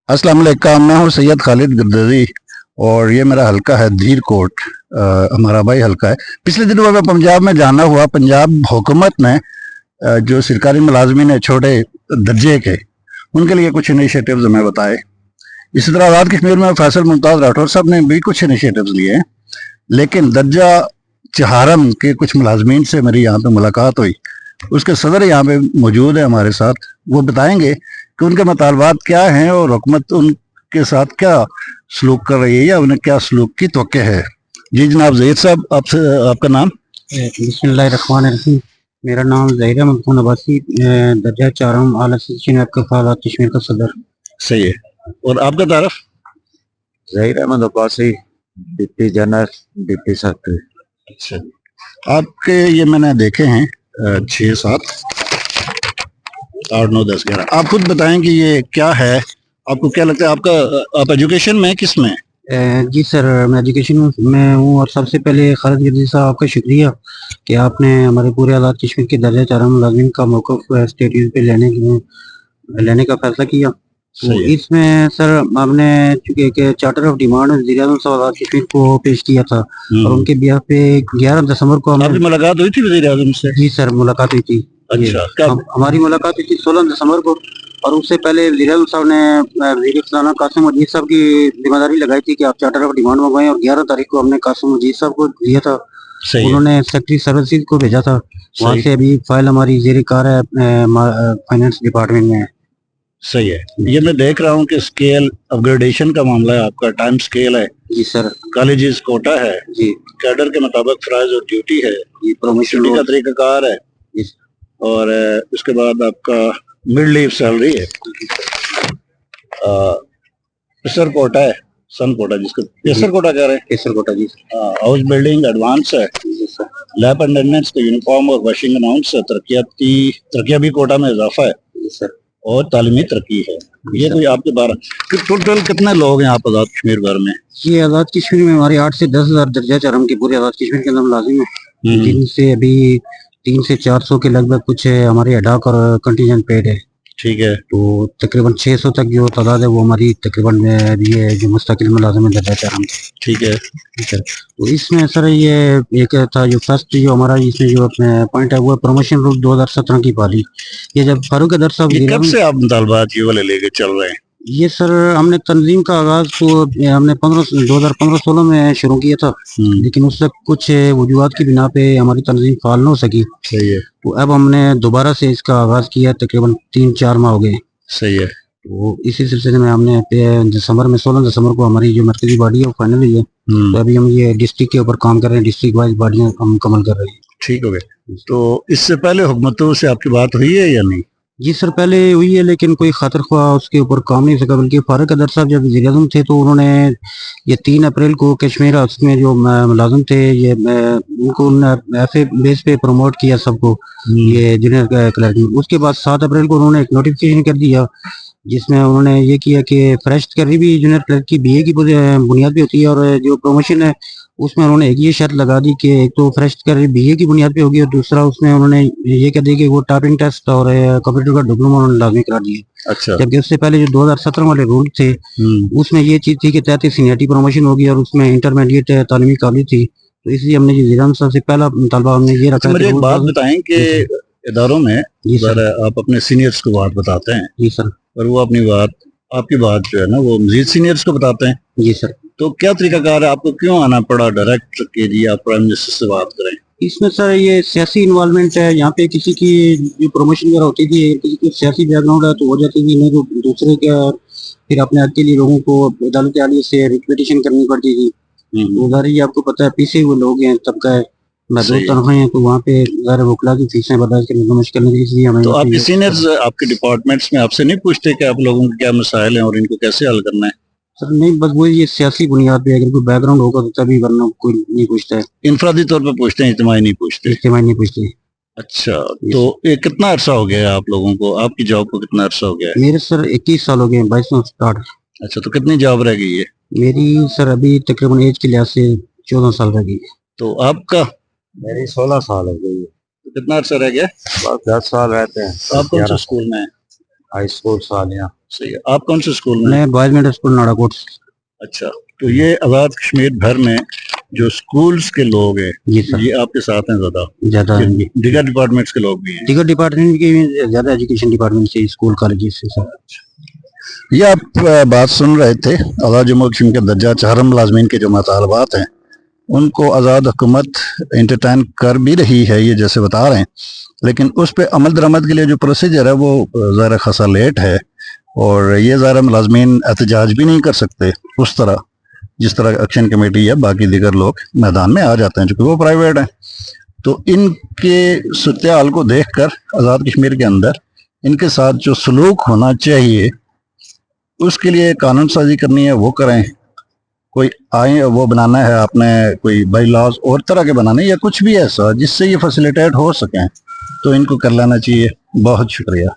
अस्सलाम वालेकुम। मैं हूँ सैयद खालिद गर्दजी और ये मेरा हलका है धीर कोट। हमारा भाई हलका है। पिछले दिनों में पंजाब में जाना हुआ, पंजाब हुकूमत ने जो सरकारी मुलाजमीन है छोटे दर्जे के, उनके लिए कुछ इनिशिएटिव्स हमें बताए। इसी तरह आज़ाद कश्मीर में फैसल मुमताज़ राठौर साहब ने भी कुछ इनिशिएटिव्स लिए हैं, लेकिन दर्जा चहारम के कुछ मुलाजमीन से मेरी यहाँ पे मुलाकात हुई। उसके सदर यहाँ पे मौजूद है हमारे साथ, वो बताएंगे कि उनके मुतालबात क्या हैं और हुकूमत उनके साथ क्या सलूक कर रही है या उन्हें क्या सलूक की तवक्के है। जी जनाब ज़हीर साहब, आपसे आपका नाम? बिस्मिल्लाहिर्रहमानिर्रहीम। मेरा नाम ज़हीर अहमद खान अब्बासी, दर्जा चारम आल एसोसिएशन आपके ख्यालात कश्मीर का सदर। सही है। और आपका तारफ? Zaheer Ahmed Abbasi, deputy general, deputy secretary. अच्छा, आपके ये मैंने देखे हैं 6 7 8 9 10 11। आप खुद बताएं कि ये क्या है, आपको क्या लगता है? आप एजुकेशन में किस में? जी सर, मैं एजुकेशन में हूँ। और सबसे पहले खालिद गर्दी साहब, आपका शुक्रिया कि आपने हमारे पूरे आज़ाद कश्मीर के दर्जा चारम मुलाजिम का मौक़िफ़ स्टेट पे लेने का फैसला किया। तो इसमें सर हमने चूँकि एक चार्टर ऑफ डिमांड वज़ीर आज़म साहब आज़ाद कश्मीर को पेश किया था और उनके बिहाफ पे 11 दिसंबर को आपकी मुलाकात हुई थी वज़ीर आज़म से? जी सर, मुलाकात हुई थी। अच्छा, हमारी मुलाकात हुई थी 16 दिसंबर को। और उससे पहले वज़ीर आज़म साहब ने वज़ीर ख़ज़ाना कासिम मजीद साहब की जिम्मेदारी लगाई थी कि आप चार्टर ऑफ डिमांड मंगवाएं, और 11 तारीख को हमने कासिम मजीद साहब को दिया था। उन्होंने सेक्रेटरी सर्विसेज को भेजा था। वहाँ से अभी फाइल हमारी ज़ेर कार है, फाइनेंस डिपार्टमेंट में है। सही है। ये मैं देख रहा हूँ कि स्केल अपग्रेडेशन का मामला है, आपका टाइम स्केल है। जी सर। कॉलेजेस कोटा है जी, कैडर के मुताबिक फराइज और ड्यूटी है जी, प्रमोशन का तरीकाकार है जी, और उसके बाद आपका मिड लीव सैलरी है। केसर कोटा है, सन कोटा जिसको केसर कोटा कह रहे हैं। केसर कोटा जी। हाउस बिल्डिंग एडवांस है, लैब अटेंडेंस का यूनिफॉर्म और वॉशिंग अनाउंस है। तरक्याती कोटा में इजाफा है सर, और तालीमी तरक्की है। ये कोई आपके 12 टोटल कितने लोग हैं आप आज़ाद कश्मीर भर में? ये आज़ाद कश्मीर में हमारे 8 से 10 हज़ार दर्जा चारम के पूरे आज़ाद कश्मीर के अंदर मुलाजिम है, जिनसे अभी 300 से 400 के लगभग कुछ हमारे अडाक और कंटीजेंट पेड है। ठीक है। तो तकरीबन 600 तक जो तादाद है वो हमारी तकरीबन ये जो मुस्तकिल मुलाजिम दर्जा चारम। ठीक है। तो इसमें सर ये एक था जो फर्स्ट जो हमारा इसमें जो पॉइंट है वो प्रमोशन रूल 2017 की पाली। ये जब फारूक अदर साहब, कब से आप मुतालबात ये वाले लेके चल रहे हैं? ये सर हमने तंजीम का आगाज तो हमने 2015-16 में शुरू किया था, लेकिन उस वक्त कुछ वजूहात की बिना पे हमारी तंजीम फाल न हो सकी। सही है। तो अब हमने दोबारा से इसका आगाज किया, तकरीबन 3-4 माह हो गए। सही है। तो इसी सिलसिले में हमने दिसंबर में 16 दिसंबर को हमारी जो मरकजी बॉडी है वो फाइनल हुई है। तो अभी हम ये डिस्ट्रिक्ट के ऊपर काम कर रहे हैं, डिस्ट्रिक्ट वाइज बॉडियां हम मुकम्मल कर रहे हैं। ठीक हो गया। तो इससे पहले हुकूमतों से आपकी बात हुई है या नहीं? जी सर, पहले हुई है, लेकिन कोई खातिर ख्वाह उसके ऊपर काम नहीं सका। बल्कि फारूक अदर साहब जब वज़ीर आज़म थे तो उन्होंने ये 3 अप्रैल को कश्मीर हाउस में जो मुलाजिम थे ये उनको ऐसे बेस पे प्रमोट किया सबको, ये जूनियर क्लर्क। उसके बाद 7 अप्रैल को उन्होंने एक नोटिफिकेशन कर दिया जिसमें उन्होंने ये किया कि फ्रेश करी भी जूनियर क्लर्क की BA की बुनियाद पे होती है, और जो प्रमोशन है उसमें उन्होंने एक ये शर्त लगा दी कि एक तो फ्रेश कर BA की बुनियाद पे होगी, और दूसरा उसमें उन्होंने ये कह दिया कि वो टाइपिंग टेस्ट और कंप्यूटर का डिप्लोमा उन्होंने लाजमी करा दिया। अच्छा। जबकि उससे पहले जो 2017 वाले रूल थे उसमें ये चीज थी कि 33 सीनियरिटी प्रमोशन होगी और उसमें इंटरमीडिएट तालीमी काबिलियत थी। तो इसलिए हमने वज़ीर आज़म साहब से पहला मुतालबा हमने ये रखा। मुझे एक बात बताएं कि इदारों में आप अपने सीनियर्स को बात बताते हैं जी सर, और वो आपकी बात जो है ना वो मजीद सीनियर्स को बताते हैं। जी सर। तो क्या तरीकाकार है, आपको क्यों आना पड़ा डायरेक्ट के जी आप प्राइम मिनिस्टर से बात करें? इसमें सर ये सियासी इन्वॉल्वमेंट है। यहाँ पे किसी की जो प्रमोशन वगैरह होती थी, किसी की सियासी बैकग्राउंड है तो हो जाती थी, नहीं तो दूसरे के फिर अपने हक के लिए लोगों को अदालत आलिया से रिट करनी पड़ती थी। उधर ही आपको पता है पीछे हुए लोग हैं, तबका है, महदूद तनख्वाहें हैं, तो वहाँ पे ज़रा वकला की फीसें बर्दाश्त करने को मुश्किल नहीं, इसलिए हमें। तो आपके सीनियर्स आपके डिपार्टमेंट्स में आपसे नहीं पूछते कि आप लोगों के क्या मसाइल हैं और इनको कैसे हल करना है? सर नहीं, बस वो ये सियासी बुनियाद पे अगर कोई बैकग्राउंड होगा तो तभी, वरना कोई नहीं पूछता है। इनफरादी तौर पे पूछते हैं, इज्तिमाई नहीं पूछते? इज्तिमाई नहीं पूछते। अच्छा, तो ये कितना अरसा हो गया है आप लोगों को, आपकी जॉब को कितना अरसा हो गया है? मेरे सर 21 साल हो गए, 22 स्टार्ट। अच्छा, तो कितनी जॉब रह गई है? मेरी सर अभी तकरीबन एज के लिहाज से 14 साल रह गई। तो आपका? मेरी 16 साल हो गई है। तो कितना अरसा रह गया? बस 10 साल रहते हैं। आप कौन से स्कूल में? हाई स्कूल सालिया। सही है। आप कौन से स्कूल में? मैं बॉयज मिडिल स्कूल नाड़ाकोट। अच्छा, तो ये आज़ाद कश्मीर भर में जो स्कूल्स के लोग हैं जी सर, ये आपके साथ हैं ज़्यादा, ज्यादा हैं जी। दिगर डिपार्टमेंट्स के लोग भी हैं? दीगर डिपार्टमेंट की भी ज्यादा, एजुकेशन डिपार्टमेंट से, स्कूल कॉलेज से सर। ये आप बात सुन रहे थे आज़ाद जम्मू कश्मीर के दर्जा चहरम मुलाजमीन के जो मुतालबात हैं उनको आज़ाद हुकूमत एंटरटेन कर भी रही है, ये जैसे बता रहे हैं, लेकिन उस पर अमल दरामद के लिए जो प्रोसीजर है वो ज़रा खासा लेट है और ये ज़रा मुलाजमीन एहतजाज भी नहीं कर सकते उस तरह जिस तरह एक्शन कमेटी या बाकी दीगर लोग मैदान में आ जाते हैं, चूँकि वो प्राइवेट हैं। तो इनके सूरत हाल को देख कर आज़ाद कश्मीर के अंदर इनके साथ जो सलूक होना चाहिए उसके लिए कानून साजी करनी है वो करें। कोई आए वो बनाना है आपने, कोई बाई लॉज और तरह के बनाने या कुछ भी ऐसा जिससे ये फैसिलिटेट हो सकें तो इनको कर लेना चाहिए। बहुत शुक्रिया।